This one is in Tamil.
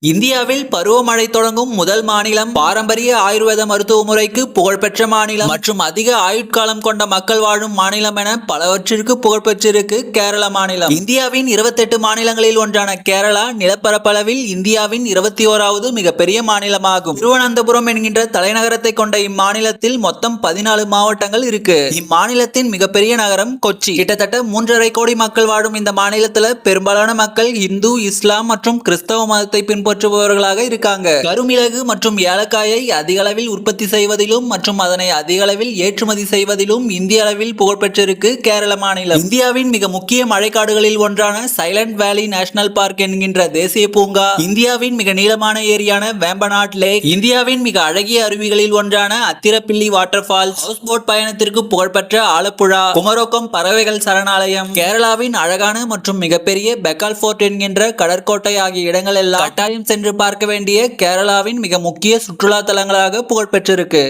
இந்தியாவில் பருவமழை தொடங்கும் முதல் மாநிலம், பாரம்பரிய ஆயுர்வேத மருத்துவ முறைக்கு புகழ்பெற்ற மாநிலம் மற்றும் அதிக ஆயுட்காலம் கொண்ட மக்கள் வாழும் மாநிலம் என பலவற்றிற்கு புகழ்பெற்றிருக்கு கேரள மாநிலம். இந்தியாவின் 28 மாநிலங்களில் ஒன்றான கேரளா நிலப்பரப்பளவில் இந்தியாவின் 21வது மிகப்பெரிய மாநிலமாகும். திருவனந்தபுரம் என்கின்ற தலைநகரத்தை கொண்ட இம்மாநிலத்தில் மொத்தம் 14 மாவட்டங்கள் இருக்கு. இம்மாநிலத்தின் மிகப்பெரிய நகரம் கொச்சி. கிட்டத்தட்ட 3.5 கோடி மக்கள் வாழும் இந்த மாநிலத்துல பெரும்பாலான மக்கள் இந்து, இஸ்லாம் மற்றும் கிறிஸ்தவ மதத்தை பின்பற்றுபவர்களாக இருக்காங்க. கருமிளகு மற்றும் ஏலக்காயை அதிக அளவில் உற்பத்தி செய்வதிலும் மற்றும் அதனை அதிக அளவில் ஏற்றுமதி செய்வதிலும் இந்திய அளவில் புகழ்பெற்றிருக்கு கேரள மாநிலம். இந்தியாவின் மிக முக்கிய மழைக்காடுகளில் ஒன்றான சைலண்ட் வேலி நேஷனல் பார்க் என்கின்ற தேசிய பூங்கா, இந்தியாவின் மிக நீளமான ஏரியான வேம்பநாட் லேக், இந்தியாவின் மிக அழகிய அருவிகளில் ஒன்றான அத்திரப்பிள்ளி வாட்டர் ஃபால்ஸ், ஹவுஸ் போட் பயணத்திற்கு புகழ்பெற்ற ஆலப்புழா, குமரோக்கம் பறவைகள் சரணாலயம், கேரளாவின் அழகான மற்றும் மிகப்பெரிய பெக்கால் ஃபோர்ட் என்கின்ற கடற்கோட்டை ஆகிய இடங்கள் எல்லாம் கட்டாயம் சென்று பார்க்க வேண்டிய கேரளாவின் மிக முக்கிய சுற்றுலா தலங்களாக புகழ்பெற்றிருக்கு.